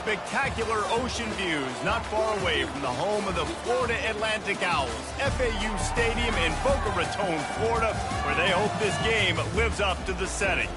spectacular ocean views not far away from the home of the Florida Atlantic Owls, FAU Stadium in Boca Raton, Florida, where they hope this game lives up to the setting.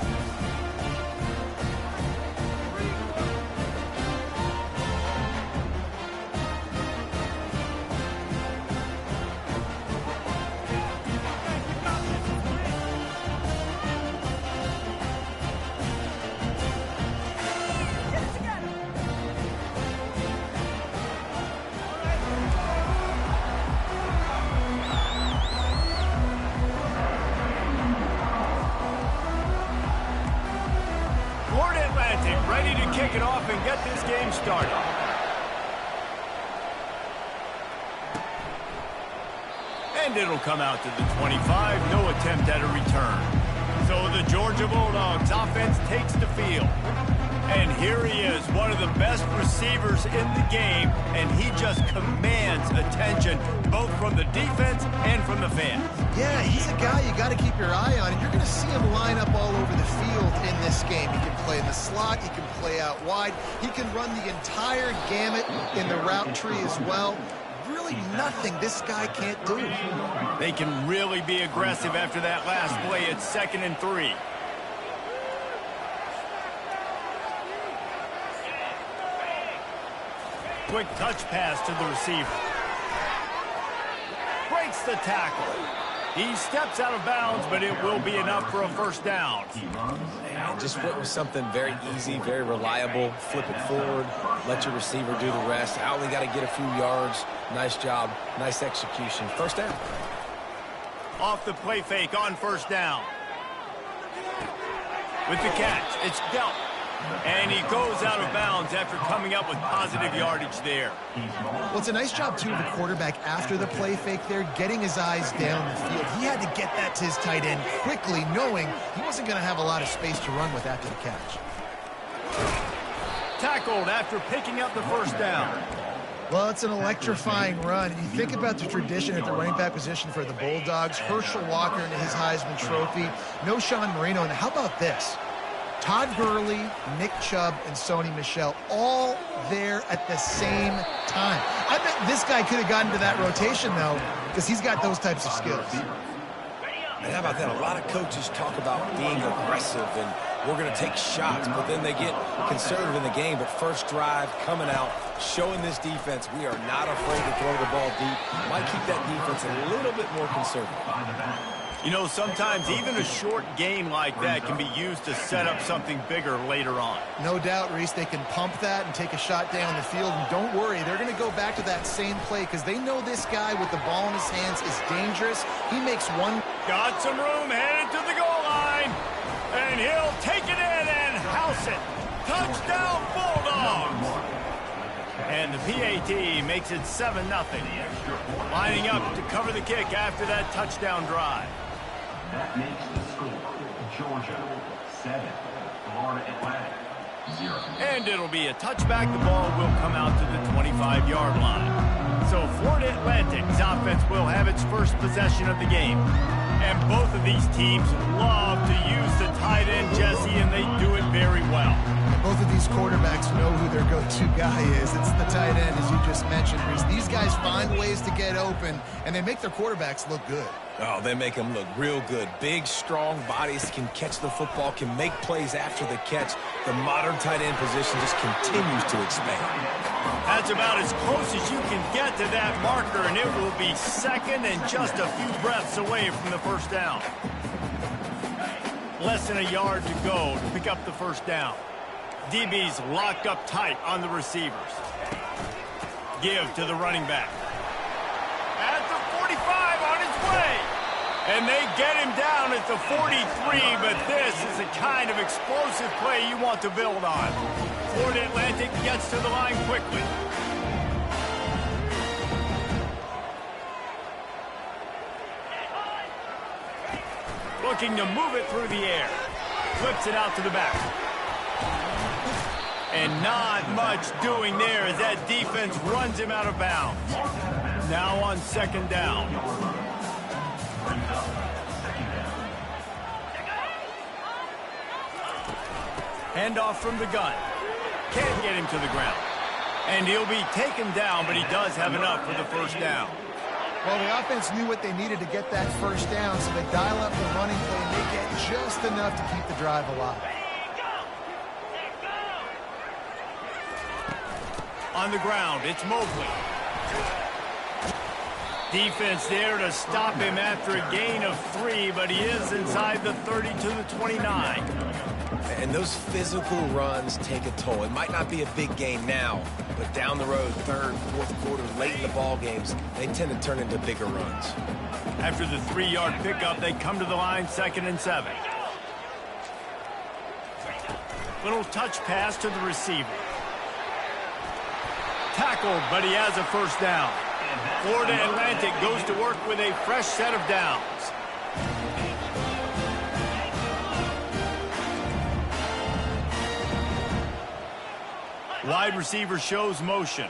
Ready to kick it off and get this game started. And it'll come out to the 25. No attempt at a return. So the Georgia Bulldogs offense takes the field. And here he is, one of the best receivers in the game, and he just commands attention both from the defense and from the fans. Yeah, he's a guy you got to keep your eye on, and you're going to see him line up all over the field in this game. He can play in the slot, he can play out wide, he can run the entire gamut in the route tree as well. Really nothing this guy can't do. They can really be aggressive after that last play. It's 2nd and 3. Quick touch pass to the receiver. Breaks the tackle. He steps out of bounds, but it will be enough for a first down. And just went with something very easy, very reliable. Flip it forward, let your receiver do the rest. I only got to get a few yards. Nice job, nice execution. First down. Off the play fake on first down. With the catch, it's dealt. And he goes out of bounds after coming up with positive yardage there. Well, it's a nice job, too, of the quarterback after the play fake there, getting his eyes down the field. He had to get that to his tight end quickly, knowing he wasn't going to have a lot of space to run with after the catch. Tackled after picking up the first down. Well, it's an electrifying run. And you think about the tradition at the running back position for the Bulldogs, Herschel Walker into his Heisman Trophy, Knowshon Moreno, and how about this? Todd Gurley, Nick Chubb, and Sony Michel all there at the same time. I bet this guy could have gotten to that rotation, though, because he's got those types of skills. And how about that? A lot of coaches talk about being aggressive and we're going to take shots, but then they get conservative in the game. But first drive, coming out, showing this defense we are not afraid to throw the ball deep. Might keep that defense a little bit more conservative. You know, sometimes even a short game like that can be used to set up something bigger later on. No doubt, Reese, they can pump that and take a shot down the field. And don't worry, they're going to go back to that same play because they know this guy with the ball in his hands is dangerous. He makes one. Got some room, headed to the goal line. And he'll take it in and house it. Touchdown, Bulldogs. And the PAT makes it 7-0. Lining up to cover the kick after that touchdown drive. That makes the score Georgia 7, Florida Atlantic 0. And it'll be a touchback. The ball will come out to the 25-yard line. So Florida Atlantic's offense will have its first possession of the game. And both of these teams love to use the tight end, Jesse, and they do it very well. Both of these quarterbacks know who their go-to guy is. It's the tight end, as you just mentioned, Reese. These guys find ways to get open, and they make their quarterbacks look good. Oh, they make them look real good. Big, strong bodies can catch the football, can make plays after the catch. The modern tight end position just continues to expand. That's about as close as you can get to that marker, and it will be second and just a few breaths away from the first down. Less than a yard to go to pick up the first down. DB's locked up tight on the receivers. Give to the running back. At the 45 on his way. And they get him down at the 43, but this is the kind of explosive play you want to build on. Florida Atlantic gets to the line quickly. Looking to move it through the air. Flips it out to the back. And not much doing there as that defense runs him out of bounds. Now on second down. Handoff from the gun. can't get him to the ground. And he'll be taken down, but he does have enough for the first down. Well, the offense knew what they needed to get that first down, so they dial up the running play, and they get just enough to keep the drive alive. On the ground, it's Mobley. Defense there to stop him after a gain of 3, but he is inside the 30 to the 29. And those physical runs take a toll. It might not be a big gain now, but down the road, third, fourth quarter, late in the ball games, they tend to turn into bigger runs. After the 3-yard pickup, they come to the line, 2nd and 7. Little touch pass to the receiver. Tackled, but he has a first down. Florida Atlantic goes to work with a fresh set of downs. Wide receiver shows motion.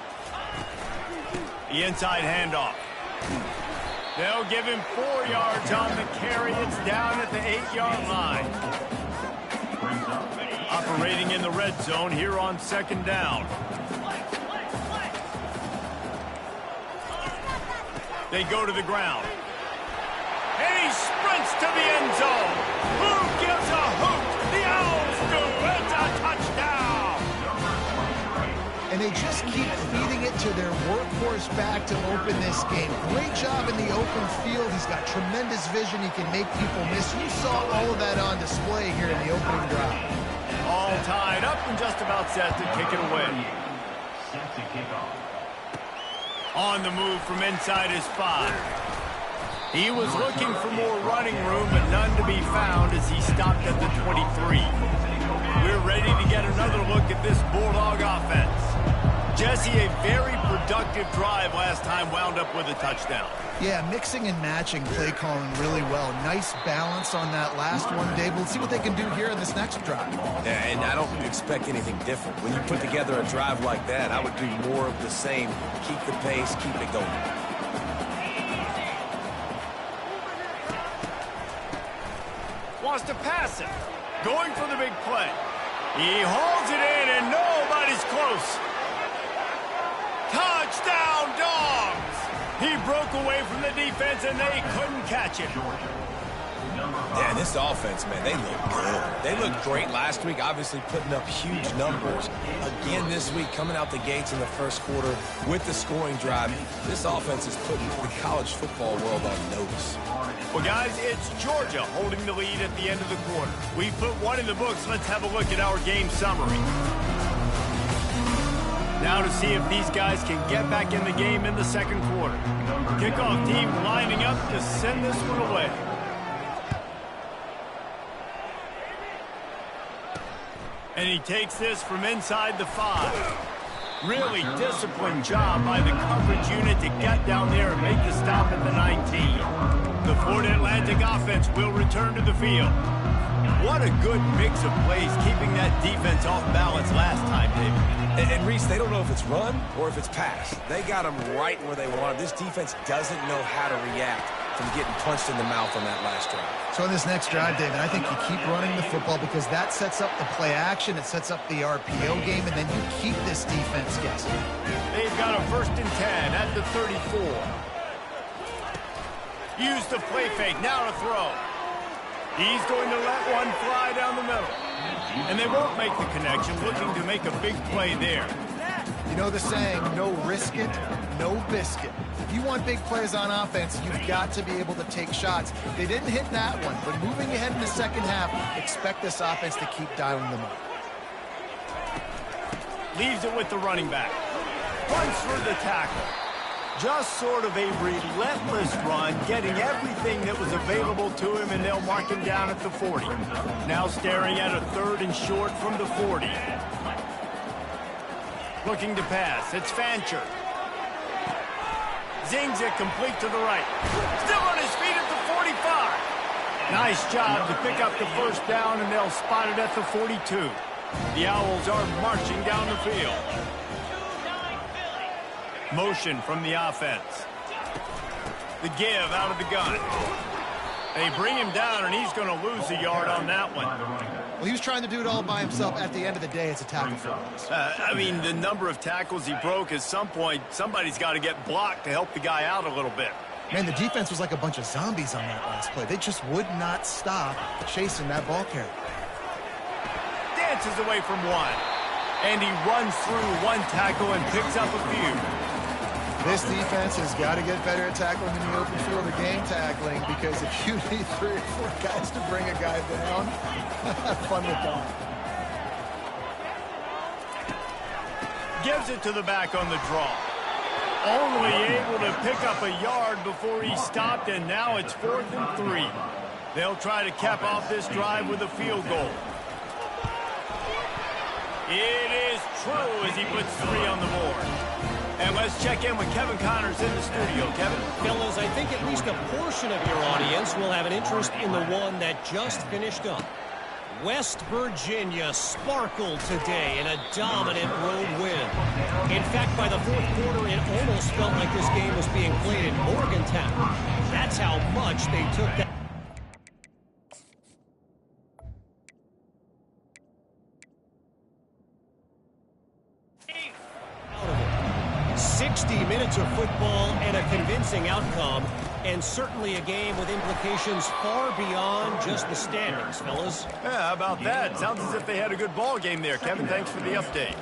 The inside handoff. They'll give him 4 yards on the carry. It's down at the 8-yard line. Operating in the red zone here on 2nd down. They go to the ground. And he sprints to the end zone. Who gives a hoot? The Owls do. It's a touchdown. And they just keep feeding it to their workhorse back to open this game. Great job in the open field. He's got tremendous vision. He can make people miss. You saw all of that on display here in the opening drive. All tied up and just about set to kick it away. Set to kick off. On the move from inside his 5. He was looking for more running room, but none to be found as he stopped at the 23. We're ready to get another look at this Bulldog offense. Jesse, a very productive drive last time wound up with a touchdown. Yeah, mixing and matching play calling really well. Nice balance on that last one, Dave. We'll see what they can do here in this next drive. Yeah, and I don't expect anything different. When you put together a drive like that, I would do more of the same. Keep the pace, keep it going. Wants to pass it. Going for the big play. He hauls it in and nobody's close. Touchdown, Dogs! He broke away from the defense and they couldn't catch him. Yeah, this offense, man, they look good. They looked great last week, obviously putting up huge numbers. Again this week, coming out the gates in the first quarter with the scoring drive. This offense is putting the college football world on notice. Well, guys, it's Georgia holding the lead at the end of the quarter. We put one in the books. Let's have a look at our game summary. Now to see if these guys can get back in the game in the second quarter. Kickoff team lining up to send this one away. And he takes this from inside the 5. Really disciplined job by the coverage unit to get down there and make the stop at the 19. The Florida Atlantic offense will return to the field. What a good mix of plays, keeping that defense off balance last time, David. And Reese, they don't know if it's run or if it's pass. They got them right where they want them. This defense doesn't know how to react from getting punched in the mouth on that last drive. So in this next drive, David, I think you keep running the football because that sets up the play action, it sets up the RPO game, and then you keep this defense guessing. They've got a 1st and 10 at the 34. Use the play fake, now to throw. He's going to let one fly down the middle. And they won't make the connection, looking to make a big play there. You know the saying, no risk it, no biscuit. If you want big plays on offense, you've got to be able to take shots. They didn't hit that one, but moving ahead in the second half, expect this offense to keep dialing them up. Leaves it with the running back. Runs for the tackle. Just sort of a relentless run, getting everything that was available to him, and they'll mark him down at the 40. Now staring at a 3rd and short from the 40. Looking to pass. It's Fancher. Zings it complete to the right. Still on his feet at the 45. Nice job to pick up the first down, and they'll spot it at the 42. The Owls are marching down the field. Motion from the offense. The give out of the gun. They bring him down, and he's going to lose a yard on that one. Well, he was trying to do it all by himself. At the end of the day, it's a tackle for loss. I mean, the number of tackles he broke, at some point, somebody's got to get blocked to help the guy out a little bit. Man, the defense was like a bunch of zombies on that last play. They just would not stop chasing that ball carrier. Dances away from one. And he runs through one tackle and picks up a few. This defense has got to get better at tackling in the open field or game tackling, because if you need 3 or 4 guys to bring a guy down, have fun with that. Gives it to the back on the draw. Only able to pick up a yard before he stopped, and now it's 4th and 3. They'll try to cap off this drive with a field goal. It is true as he puts 3 on the board. And let's check in with Kevin Connors in the studio. Kevin? Fellas, I think at least a portion of your audience will have an interest in the one that just finished up. West Virginia sparkled today in a dominant road win. In fact, by the 4th quarter, it almost felt like this game was being played in Morgantown. That's how much they took that. 60 minutes of football and a convincing outcome, and certainly a game with implications far beyond just the standings, fellas. Yeah, how about that? Sounds as if they had a good ball game there. Kevin, thanks for the update.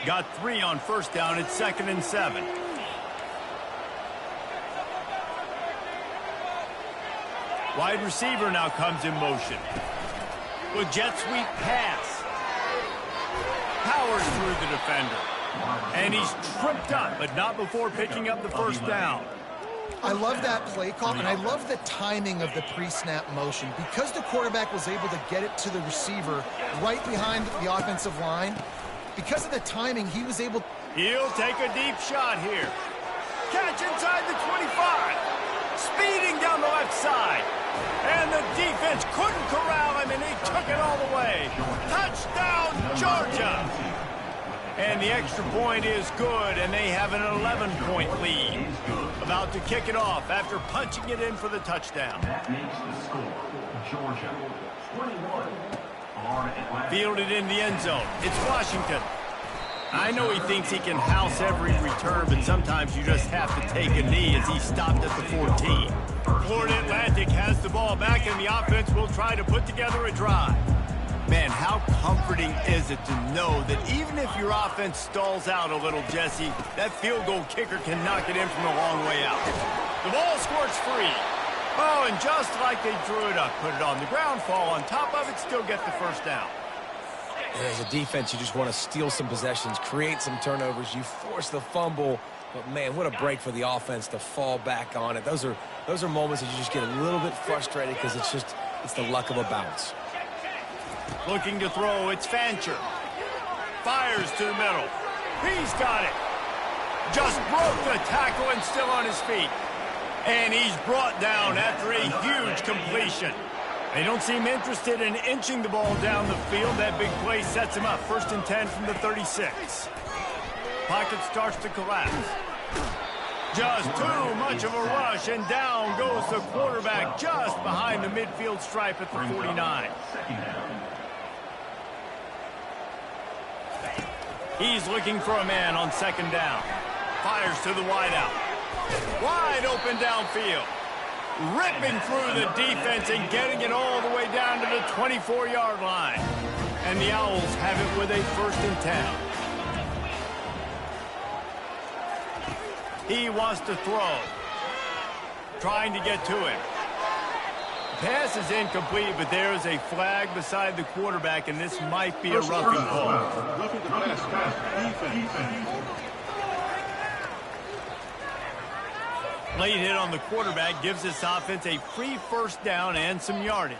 Got 3 on first down. It's 2nd and 7. Wide receiver now comes in motion. With jet sweep pass. Powers through the defender. And he's tripped up, but not before picking up the first down. I love that play call, and I love the timing of the pre-snap motion. Because the quarterback was able to get it to the receiver right behind the offensive line, because of the timing, he was able... He'll take a deep shot here. Catch inside the 25. Speeding down the left side. And the defense couldn't corral him, and he took it all the way. Touchdown, Georgia! And the extra point is good, and they have an 11-point lead. About to kick it off after punching it in for the touchdown. That makes the score. Georgia, 21. Florida Atlantic. Fielded in the end zone. It's Washington. I know he thinks he can house every return, but sometimes you just have to take a knee as he stopped at the 14. Florida Atlantic has the ball back, and the offense will try to put together a drive. Man, how comforting is it to know that even if your offense stalls out a little, Jesse, that field goal kicker can knock it in from a long way out. The ball squirts free. Oh, and just like they drew it up, put it on the ground, fall on top of it, still get the first down. As a defense, you just want to steal some possessions, create some turnovers. You force the fumble, but man, what a break for the offense to fall back on it. Those are moments that you just get a little bit frustrated because it's the luck of a bounce. Looking to throw, it's Fancher. Fires to the middle. He's got it. Just broke the tackle and still on his feet. And he's brought down after a huge completion. They don't seem interested in inching the ball down the field. That big play sets him up. 1st and 10 from the 36. Pocket starts to collapse. Just too much of a rush, and down goes the quarterback just behind the midfield stripe at the 49. He's looking for a man on 2nd down. Fires to the wideout. Wide open downfield. Ripping through the defense and getting it all the way down to the 24-yard line. And the Owls have it with a 1st and 10. He wants to throw. Trying to get to him. Pass is incomplete, but there is a flag beside the quarterback, and this might be a roughing call. Late hit on the quarterback gives this offense a free 1st down and some yardage.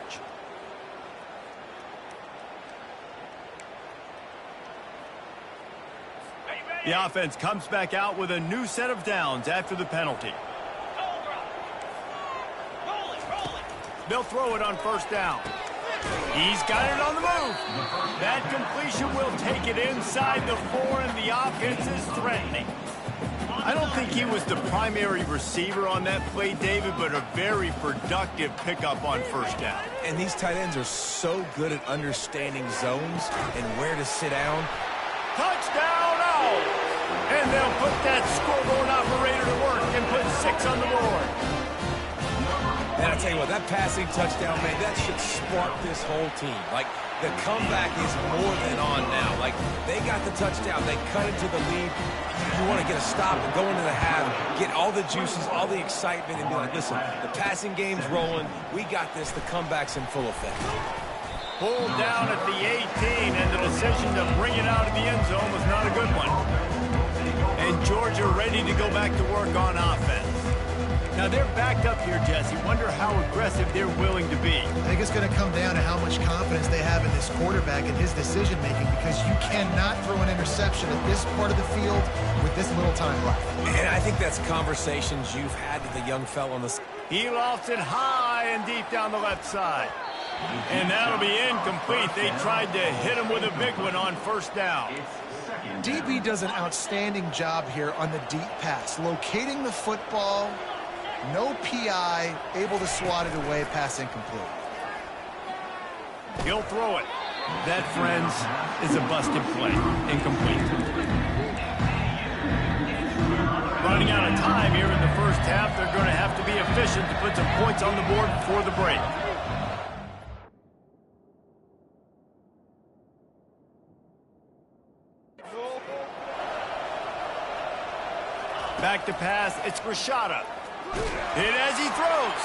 The offense comes back out with a new set of downs after the penalty. They'll throw it on 1st down. He's got it on the move. That completion will take it inside the 4, and the offense is threatening. I don't think he was the primary receiver on that play, David, but a very productive pickup on first down. And these tight ends are so good at understanding zones and where to sit down. Touchdown, Owls! And they'll put that scoreboard operator to work and put 6 on the board. And I tell you what, that passing touchdown, man, that should spark this whole team. Like, the comeback is more than on now. Like, they got the touchdown. They cut into the lead. You want to get a stop and go into the half, get all the juices, all the excitement, and be like, listen, the passing game's rolling. We got this. The comeback's in full effect. Pulled down at the 18, and the decision to bring it out of the end zone was not a good one. And Georgia ready to go back to work on offense. Now, they're backed up here, Jesse. Wonder how aggressive they're willing to be. I think it's going to come down to how much confidence they have in this quarterback and his decision-making, because you cannot throw an interception at this part of the field with this little time left. And I think that's conversations you've had with the young fella on the... He lofts it high and deep down the left side. And that'll be incomplete. They tried to hit him with a big one on first down. DB does an outstanding job here on the deep pass, locating the football. No PI, able to swat it away, pass incomplete. He'll throw it. That, friends, is a busted play. Incomplete. Running out of time here in the first half. They're going to have to be efficient to put some points on the board before the break. Back to pass. It's Grishada. Hit as he throws.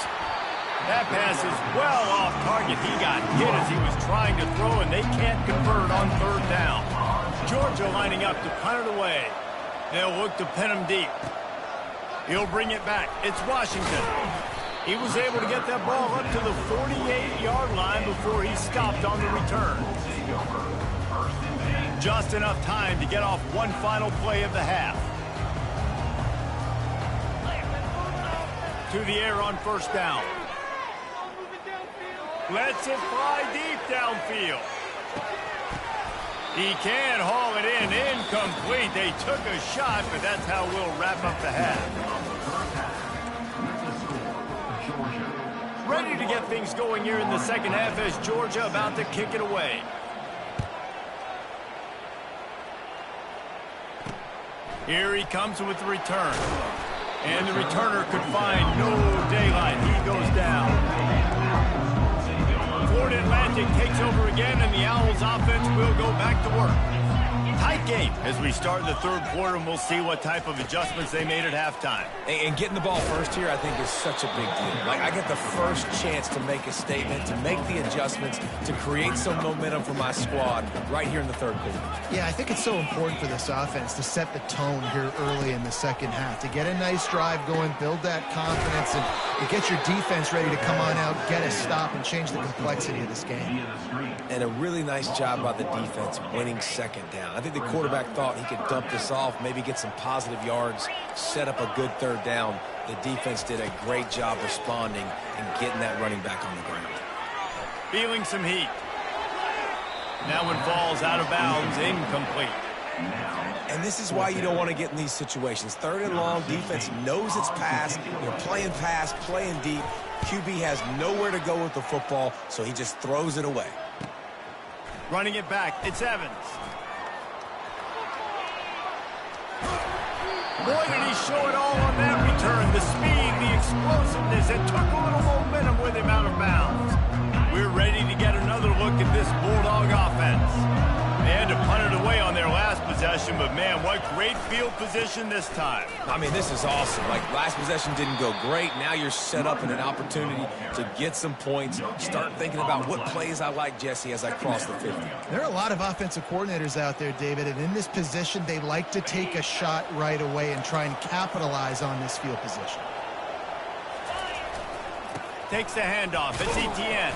That pass is well off target. He got hit as he was trying to throw, and they can't convert on third down. Georgia lining up to punt it away. They'll look to pin him deep. He'll bring it back. It's Washington. He was able to get that ball up to the 48-yard line before he stopped on the return. Just enough time to get off one final play of the half. To the air on first down. Lets it fly deep downfield. He can haul it in. Incomplete. They took a shot, but that's how we'll wrap up the half. Ready to get things going here in the second half as Georgia about to kick it away. Here he comes with the return. And the returner could find no daylight. He goes down. Florida Atlantic takes over again, and the Owls offense will go back to work. Tight game as we start the third quarter, and we'll see what type of adjustments they made at halftime. And getting the ball first here, I think, is such a big deal. Like, I get the first chance to make a statement, to make the adjustments, to create some momentum for my squad right here in the third quarter. Yeah, I think it's so important for this offense to set the tone here early in the second half, to get a nice drive going, build that confidence, and get your defense ready to come on out, get a stop, and change the complexity of this game. And a really nice job by the defense winning second down. I think the quarterback thought he could dump this off, maybe get some positive yards, set up a good third down. The defense did a great job responding and getting that running back on the ground. Feeling some heat. That one falls out of bounds, incomplete. And this is why you don't want to get in these situations. Third and long, defense knows it's pass. You're playing pass, playing deep. QB has nowhere to go with the football, so he just throws it away. Running it back, it's Evans. Boy, did he show it all on that return. The speed, the explosiveness, it took a little momentum with him out of bounds. We're ready to get another look at this Bulldog offense. They had to punt it away on their last possession, but man, what great field position this time. I mean, this is awesome. Like, last possession didn't go great. Now you're set up in an opportunity to get some points. Start thinking about what plays I like, Jesse, as I cross the 50. There are a lot of offensive coordinators out there, David, and in this position, they like to take a shot right away and try and capitalize on this field position. Takes the handoff. It's Etienne.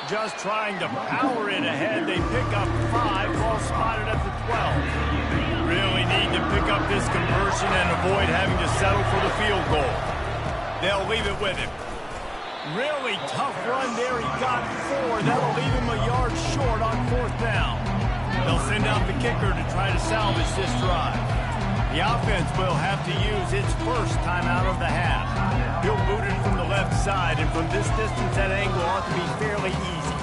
Just trying to power it ahead. They pick up 5, ball spotted at the 12. Really need to pick up this conversion and avoid having to settle for the field goal. They'll leave it with him. Really tough run there. He got 4. That'll leave him a yard short on fourth down. They'll send out the kicker to try to salvage this drive. The offense will have to use its first timeout of the half. He'll boot it from the left side, and from this distance, that angle ought to be fairly easy.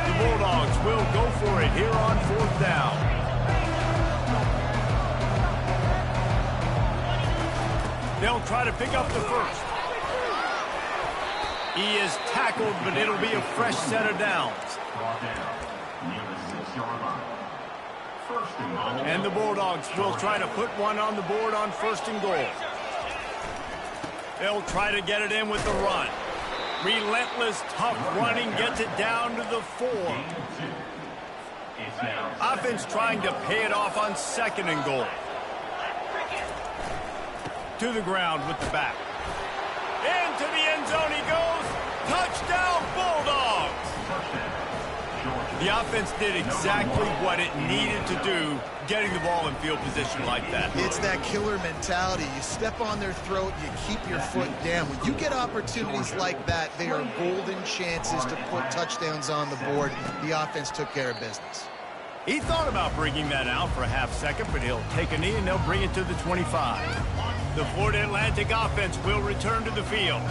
The Bulldogs will go for it here on 4th down. They'll try to pick up the first. He is tackled, but it'll be a fresh set of downs. And the Bulldogs will try to put one on the board on 1st and goal. They'll try to get it in with the run. Relentless, tough running gets it down to the 4. Offense trying to pay it off on 2nd and goal. To the ground with the back. Into the end zone he goes. Touchdown, Bulldogs! The offense did exactly what it needed to do, getting the ball in field position like that. It's that killer mentality. You step on their throat, you keep your foot down. When you get opportunities like that, they are golden chances to put touchdowns on the board. The offense took care of business. He thought about bringing that out for a half second, but he'll take a knee and they'll bring it to the 25. The Florida Atlantic offense will return to the field.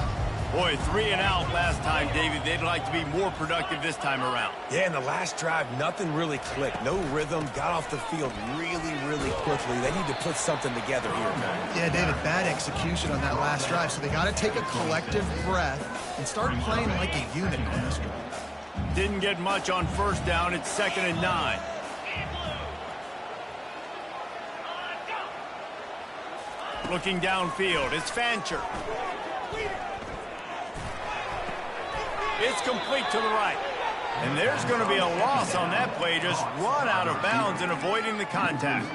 Boy, 3 and out last time, David. They'd like to be more productive this time around. Yeah, in the last drive, nothing really clicked. No rhythm, got off the field really, really quickly. They need to put something together here, man. Yeah, David, bad execution on that last drive, so they got to take a collective breath and start playing like a unit on this drive. Didn't get much on 1st down. It's 2nd and 9. Looking downfield, it's Fancher. It's complete to the right. And there's going to be a loss on that play. Just run out of bounds and avoiding the contact.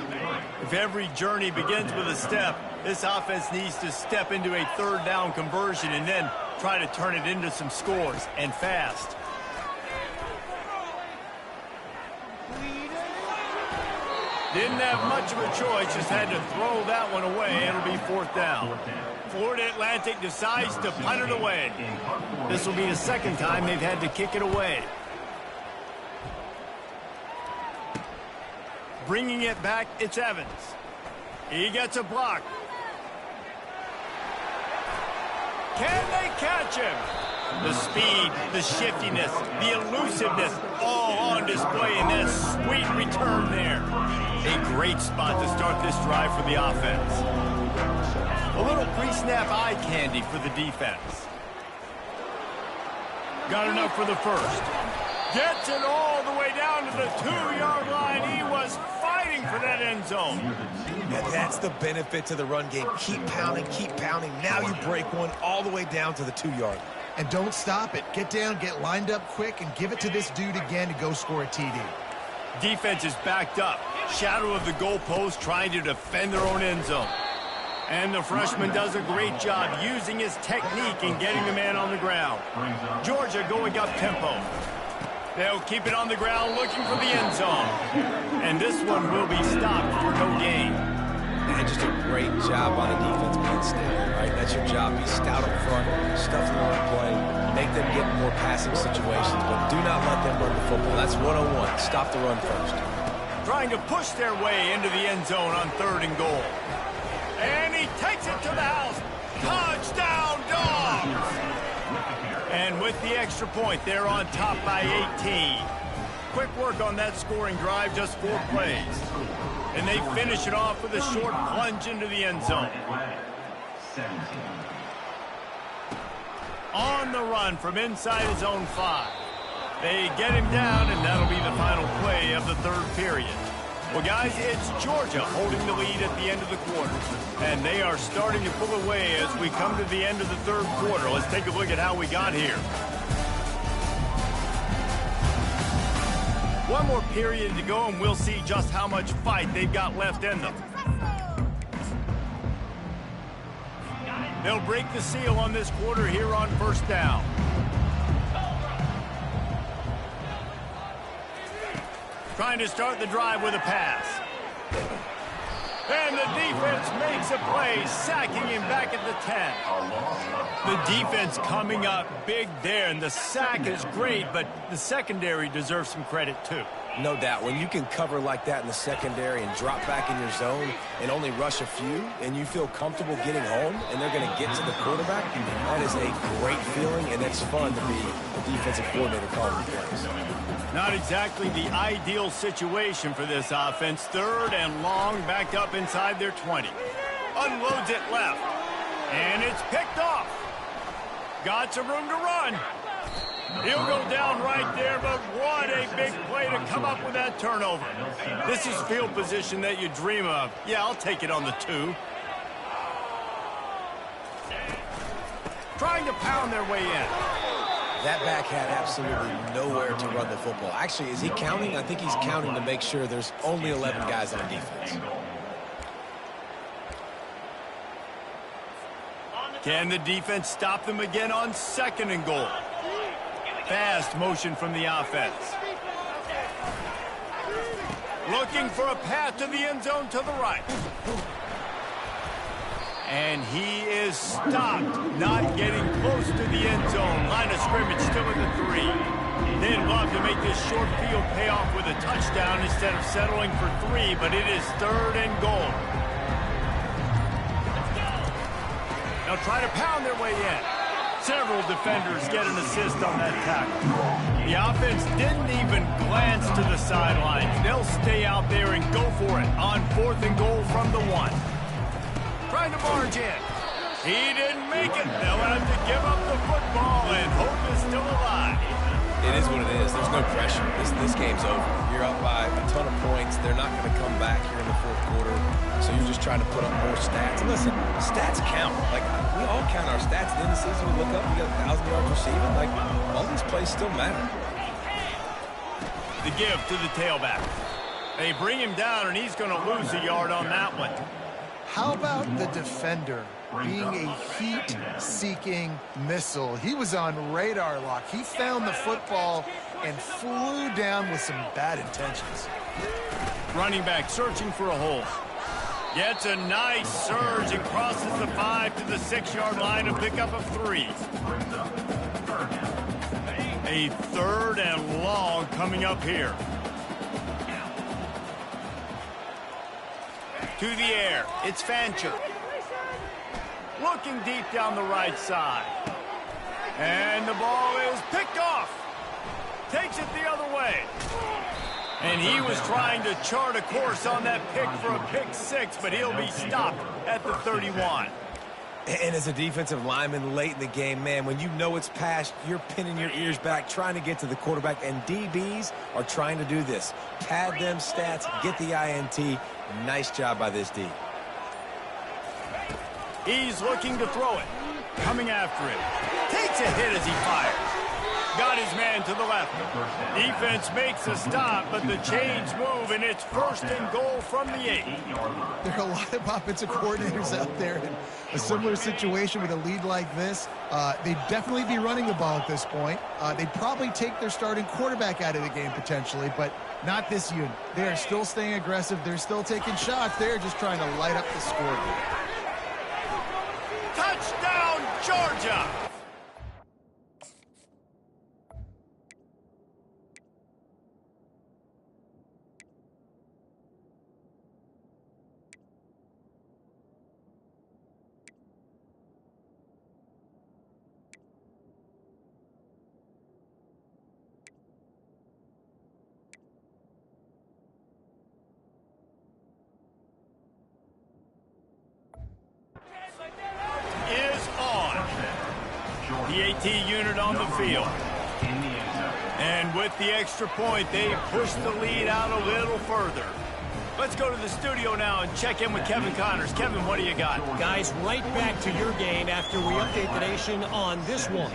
If every journey begins with a step, this offense needs to step into a 3rd down conversion and then try to turn it into some scores, and fast. Didn't have much of a choice, just had to throw that one away. It'll be 4th down. Florida Atlantic decides to punt it away. This will be the 2nd time they've had to kick it away. Bringing it back, it's Evans. He gets a block. Can they catch him? The speed, the shiftiness, the elusiveness, all on display in that sweet return there. A great spot to start this drive for the offense. A little pre-snap eye candy for the defense. Got enough for the first. Gets it all the way down to the 2-yard line. He was fighting for that end zone. Yeah, that's the benefit to the run game. Keep pounding, keep pounding. Now you break one all the way down to the 2-yard. And don't stop it. Get down, get lined up quick, and give it to this dude again to go score a TD. Defense is backed up. Shadow of the goalpost trying to defend their own end zone. And the freshman does a great job using his technique and getting the man on the ground. Georgia going up tempo. They'll keep it on the ground looking for the end zone. And this one will be stopped for no gain. And just a great job on the defense being stout, right? That's your job. Be stout up front, stuff them on play, make them get more passing situations, but do not let them run the football. That's 101. Stop the run first. Trying to push their way into the end zone on 3rd and goal. And he takes it to the house. Touchdown, Dogs! And with the extra point, they're on top by 18. Quick work on that scoring drive, just 4 plays. And they finish it off with a short plunge into the end zone. On the run from inside his own 5. They get him down, and that'll be the final play of the 3rd period. Well, guys, it's Georgia holding the lead at the end of the quarter. And they are starting to pull away as we come to the end of the 3rd quarter. Let's take a look at how we got here. One more period to go, and we'll see just how much fight they've got left in them. They'll break the seal on this quarter here on 1st down. Trying to start the drive with a pass. And the defense makes a play, sacking him back at the 10. The defense coming up big there, and the sack is great, but the secondary deserves some credit too. No doubt. When you can cover like that in the secondary and drop back in your zone and only rush a few, and you feel comfortable getting home, and they're going to get to the quarterback, that is a great feeling, and it's fun to be a defensive coordinator calling plays. Not exactly the ideal situation for this offense. 3rd and long, backed up inside their 20. Unloads it left. And it's picked off. Got some room to run. He'll go down right there, but what a big play to come up with that turnover. This is field position that you dream of. Yeah, I'll take it on the 2. Trying to pound their way in. That back had absolutely nowhere to run the football. Actually, is he counting? I think he's counting to make sure there's only 11 guys on defense. Can the defense stop them again on 2nd and goal? Fast motion from the offense. Looking for a path to the end zone to the right. And he is stopped, not getting close to the end zone. Line of scrimmage still at the 3. They'd love to make this short field pay off with a touchdown instead of settling for 3, but it is 3rd and goal. They'll try to pound their way in. Several defenders get an assist on that tackle. The offense didn't even glance to the sidelines. They'll stay out there and go for it on 4th and goal from the 1. Trying to barge in. He didn't make it. They'll have to give up the football, and hope is still alive. It is what it is. There's no pressure. This game's over. You're up by a ton of points. They're not going to come back here in the 4th quarter. So you're just trying to put up more stats. And listen, stats count. Like, we all count our stats. At the end of the season, we look up, we got 1,000 yards receiving. Like, all these plays still matter. The give to the tailback. They bring him down, and he's going to lose a yard on that one. How about the defender being a heat-seeking missile? He was on radar lock. He found the football and flew down with some bad intentions. Running back searching for a hole. Gets a nice surge and crosses the 5 to the 6-yard line, a pickup of 3. A 3rd and long coming up here. To the air, it's Fancher. Looking deep down the right side. And the ball is picked off. Takes it the other way. And he was trying to chart a course on that pick for a pick 6, but he'll be stopped at the 31. And as a defensive lineman late in the game, man, when you know it's past, you're pinning your ears back, trying to get to the quarterback, and DBs are trying to do this. Pad them stats, get the INT. Nice job by this D. He's looking to throw it. Coming after it. Takes a hit as he fires. Got his man to the left. Defense makes a stop, but the chains move, and it's 1st and goal from the 8. There are a lot of offensive coordinators out there in a similar situation with a lead like this. They'd definitely be running the ball at this point. They'd probably take their starting quarterback out of the game potentially, but not this unit. They are still staying aggressive. They're still taking shots. They're just trying to light up the scoreboard. Touchdown, Georgia! Is on. The AT unit on the field. And with the extra point, they push the lead out a little further. Let's go to the studio now and check in with Kevin Connors. Kevin, what do you got? Guys, right back to your game after we update the nation on this one.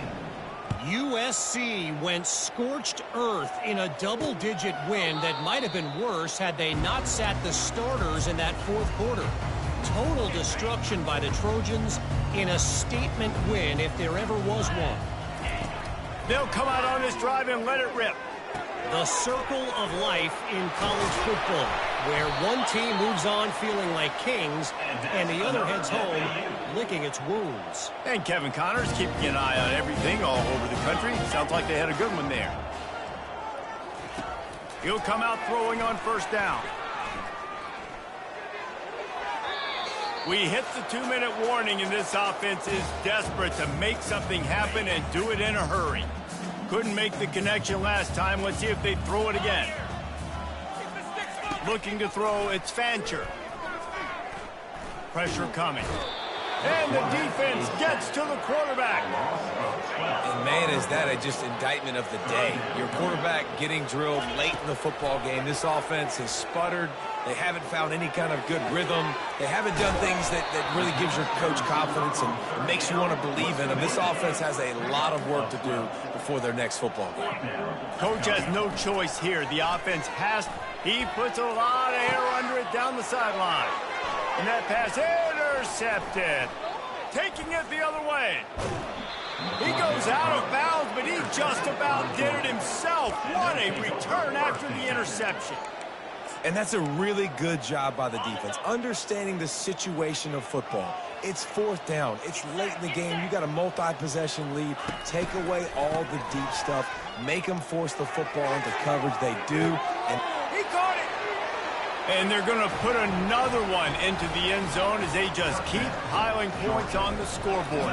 USC went scorched earth in a double-digit win that might have been worse had they not sat the starters in that 4th quarter. Total destruction by the Trojans in a statement win if there ever was one. They'll come out on this drive and let it rip. The circle of life in college football, where one team moves on feeling like kings and the other heads home licking its wounds. And Kevin Connors keeping an eye on everything all over the country. Sounds like they had a good one there. He'll come out throwing on first down. We hit the 2-minute warning, and this offense is desperate to make something happen and do it in a hurry. Couldn't make the connection last time. Let's see if they throw it again. Looking to throw, it's Fancher. Pressure coming. And the defense gets to the quarterback. And man, is that just indictment of the day. Your quarterback getting drilled late in the football game. This offense has sputtered. They haven't found any kind of good rhythm. They haven't done things that really gives your coach confidence and makes you want to believe in them. This offense has a lot of work to do before their next football game. Coach has no choice here. The offense he puts a lot of air under it down the sideline. And that pass intercepted. Taking it the other way. He goes out of bounds, but he just about did it himself. What a return after the interception. And that's a really good job by the defense, understanding the situation of football. It's fourth down. It's late in the game. You got a multi-possession lead. Take away all the deep stuff. Make them force the football into coverage. They do. And he caught it. And they're going to put another one into the end zone as they just keep piling points on the scoreboard.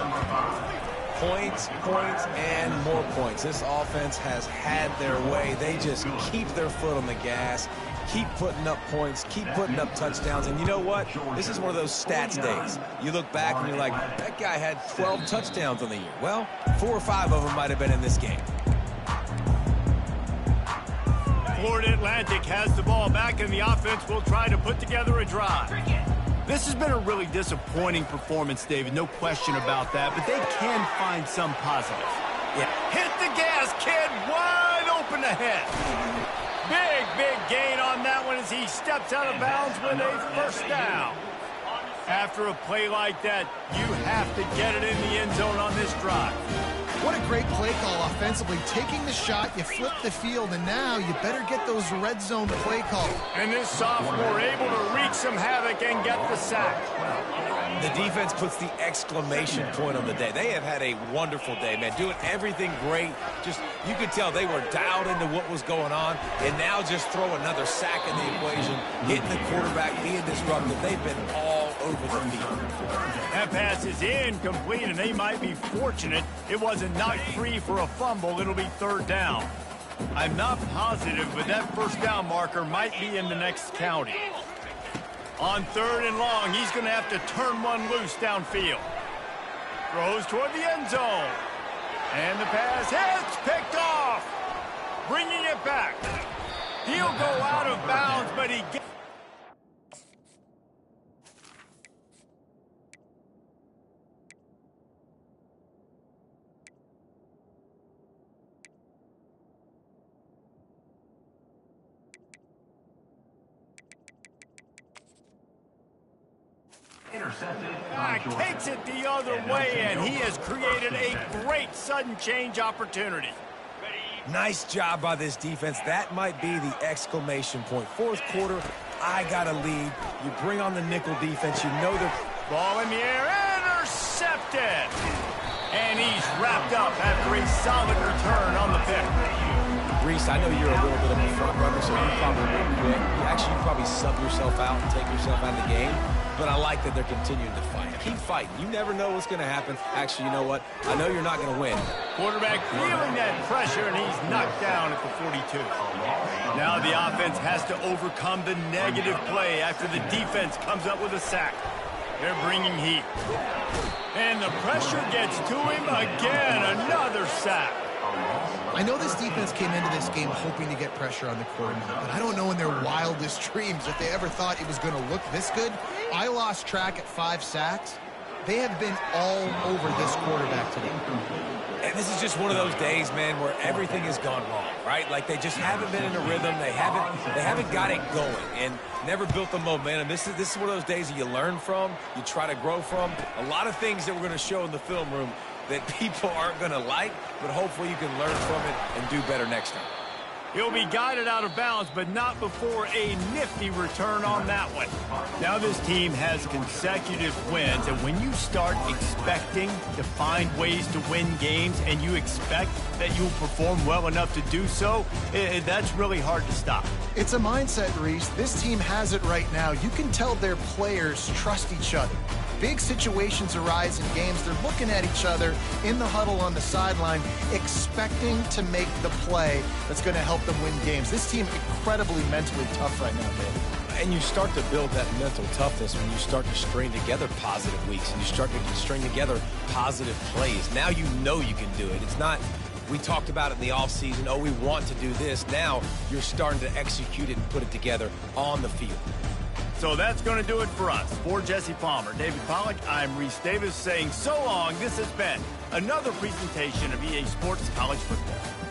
Points, and more points. This offense has had their way. They just keep their foot on the gas, keep putting up points, keep putting up touchdowns. And you know what? This is one of those stats days. You look back and you're like, that guy had 12 touchdowns on the year. Well, 4 or 5 of them might have been in this game. Florida Atlantic has the ball back, and the offense will try to put together a drive. This has been a really disappointing performance, David. No question about that, but they can find some positives. Yeah. Hit the gas, kid. Wide open ahead. Big gain on that one as he steps out of bounds with a first down. After a play like that, you have to get it in the end zone on this drive. What a great play call offensively. Taking the shot, you flip the field, and now you better get those red zone play calls. And this sophomore able to wreak some havoc and get the sack. The defense puts the exclamation point on the day. They have had a wonderful day, man. Doing everything great. Just, you could tell they were dialed into what was going on. And now just throw another sack in the equation. Hitting the quarterback, being disruptive. They've been all over the field. That pass is incomplete, and they might be fortunate it wasn't knocked free for a fumble. It'll be third down. I'm not positive, but that first down marker might be in the next county. On third and long, he's going to have to turn one loose downfield. Throws toward the end zone. And the pass hits, picked off. Bringing it back. He'll go out of bounds, but he gets... takes it the other way, and he has created a great sudden change opportunity. Nice job by this defense. That might be the exclamation point. Fourth quarter, I got a lead. You bring on the nickel defense. You know they're... Ball in the air, intercepted. And he's wrapped up after a solid return on the pick. Reese, I know you're a little bit of a front runner, so you probably won't quit. You probably sub yourself out and take yourself out of the game. But I like that they're continuing to fight. Keep fighting. You never know what's going to happen. Actually, you know what? I know you're not going to win. Quarterback feeling that pressure, and he's knocked down at the 42. Now the offense has to overcome the negative play after the defense comes up with a sack. They're bringing heat. And the pressure gets to him again. Another sack. I know this defense came into this game hoping to get pressure on the quarterback, but I don't know in their wildest dreams if they ever thought it was going to look this good. I lost track at 5 sacks. They have been all over this quarterback today. And this is just one of those days, man, where everything has gone wrong, right? Like they just haven't been in a rhythm. They haven't got it going and never built the momentum. This is one of those days that you learn from, you try to grow from. A lot of things that we're going to show in the film room that people aren't going to like, but hopefully you can learn from it and do better next time. He'll be guided out of bounds, but not before a nifty return on that one. Now this team has consecutive wins, and when you start expecting to find ways to win games and you expect that you'll perform well enough to do so, that's really hard to stop. It's a mindset, Reese. This team has it right now. You can tell their players trust each other. Big situations arise in games. They're looking at each other in the huddle on the sideline, expecting to make the play that's going to help them win games. This team incredibly mentally tough right now, Dave. And you start to build that mental toughness when you start to string together positive weeks and you start to string together positive plays. Now you know you can do it. It's not, we talked about it in the offseason, oh, we want to do this. Now you're starting to execute it and put it together on the field. So that's going to do it for us. For Jesse Palmer, David Pollack, I'm Reese Davis saying so long. This has been another presentation of EA Sports College Football.